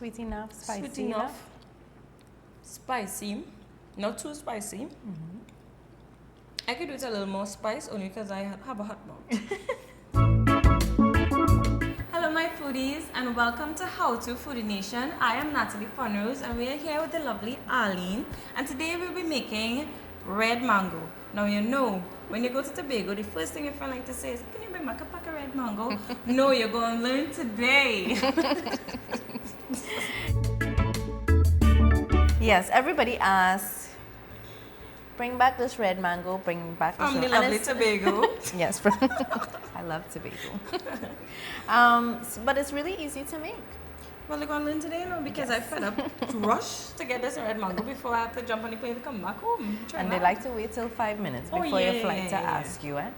Sweet enough, spicy Sweet enough. Spicy, not too spicy. I could do it a little more spice only because I have a hot mouth. Hello my foodies and welcome to How To Foodie Nation. I am Natalie and we are here with the lovely Arlene, and today we'll be making red mango. Now you know, when you go to Tobago, the first thing your friend like to say is, can you bring back a pack of red mango? No, you're going to learn today. Yes, everybody asks, bring back this red mango, bring back this From the lovely Tobago. Yes, I love Tobago. But it's really easy to make. Well, they're going to learn today, no, because I fed up to rush to get this red mango before I have to jump on the plane to come back home. And they like to wait till 5 minutes before your flight to ask you, eh?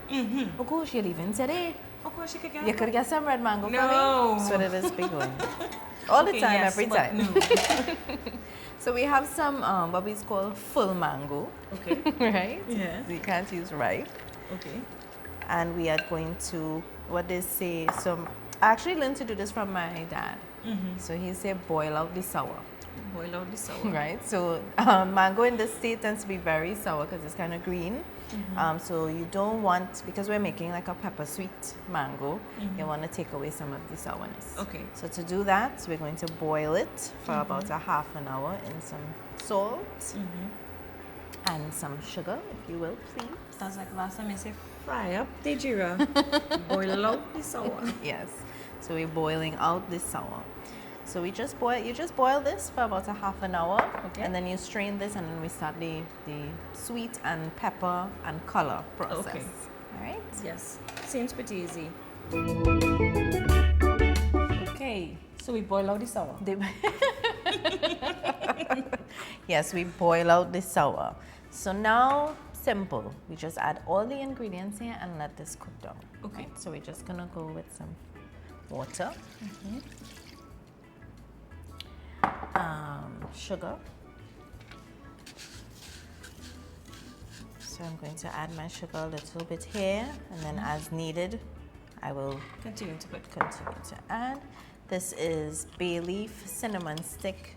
Oh gosh, you're leaving today. Of course, you could get You could get some red mango for me. No. So that is big one. All the time, every time. No. So we have some what we call full mango. Okay. Right? Yeah. We can't use ripe. Okay. And we are going to, what they say, I actually learned to do this from my dad. So he said boil out the sour. Boil out the sour. Right? So mango in this state tends to be very sour because it's kind of green. So you don't want, because we're making like a pepper sweet mango, you want to take away some of the sourness. Okay. So to do that, we're going to boil it for about a half an hour in some salt and some sugar, if you will, please. Sounds like last time I said fry up the jira. Boil out the sour. Yes. So we're boiling out this sour. So you just boil this for about a half an hour, and then you strain this, and then we start the sweet and pepper and color process. Okay. All right? Yes. Seems pretty easy. Okay. So we boil out the sour. Yes, we boil out the sour. So now, simple. We just add all the ingredients here and let this cook down. Okay. Right? So we're just gonna go with some water. Sugar. So I'm going to add my sugar a little bit here, and then as needed, I will Continue to put. continue to add. This is bay leaf, cinnamon stick,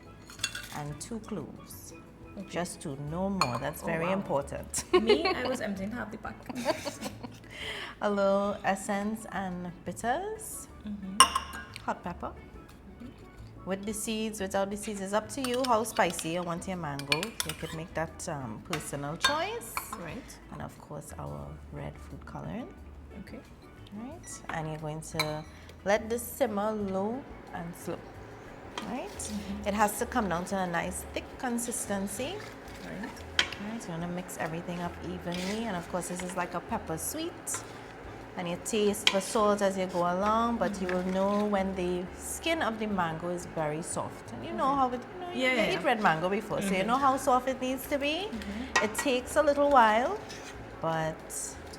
and 2 cloves. Okay. Just 2, no more. That's very important. Me, I was emptying half the pack. A little essence and bitters. Hot pepper. With the seeds, without the seeds, it's up to you how spicy you want your mango. You could make that personal choice. Right. And of course, our red food coloring. Okay. Right. And you're going to let this simmer low and slow. Right. It has to come down to a nice thick consistency. Right. Right. So you want to mix everything up evenly. And of course, this is like a pepper sweet. And you taste for salt as you go along, but you will know when the skin of the mango is very soft. And you know how it, you eat red mango before, so you know how soft it needs to be. It takes a little while, but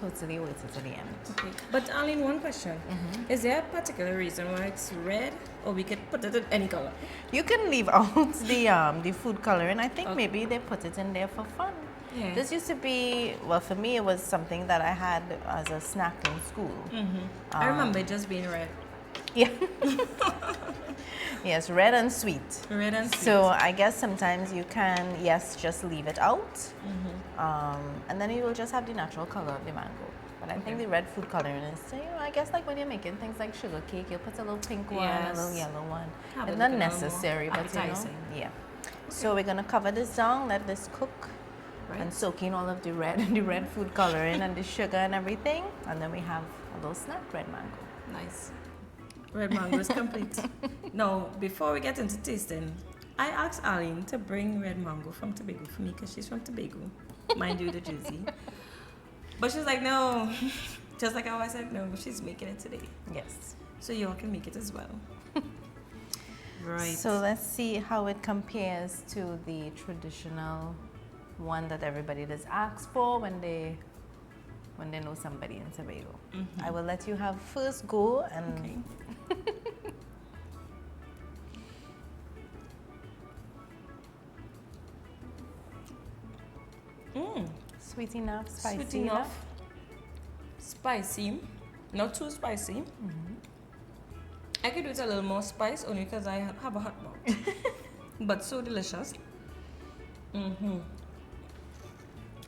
totally worth it to the end. Okay. But Arlene, one question. Is there a particular reason why it's red, or we could put it in any color? You can leave out the food coloring. I think maybe they put it in there for fun. Yeah. This used to be, well, for me, it was something that I had as a snack in school. I remember it just being red. Yeah. Yes, red and sweet. Red and sweet. So I guess sometimes you can, yes, just leave it out. And then you will just have the natural color of the mango. But I think the red food coloring is, I guess like when you're making things like sugar cake, you'll put a little pink one, a little yellow one. It's not necessary, but yeah. So we're going to cover this down, let this cook. Right. And soak in all of the red food coloring and the sugar and everything, and then we have a little snack red mango. Nice. Red mango is complete. Now, before we get into tasting, I asked Arlene to bring red mango from Tobago for me because she's from Tobago, mind you, the Jersey. But she's like, no, just like how I said, no, she's making it today. Yes. So you all can make it as well. Right. So let's see how it compares to the traditional one that everybody does ask for when they know somebody in Tobago. I will let you have first go and sweet enough, spicy sweet enough, spicy, not too spicy. I could do it a little more spice only because I have a hot mouth. but so delicious.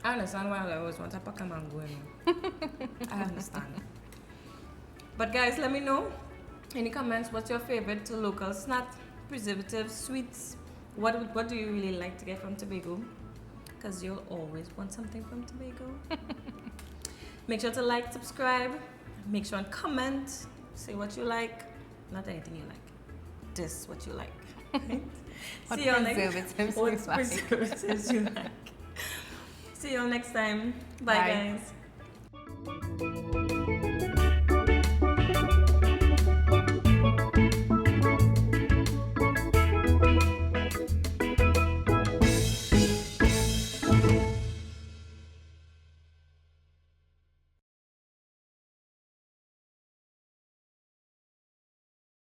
I understand why I always want a pack of mango. I understand. But guys, let me know any comments. What's your favorite local snack, preservatives, sweets? What do you really like to get from Tobago? Because you'll always want something from Tobago. Make sure to like, subscribe, make sure and comment, say what you like, not anything you like, just what you like. What See you preservatives you like. preservatives you like. See you all next time. Bye. Guys.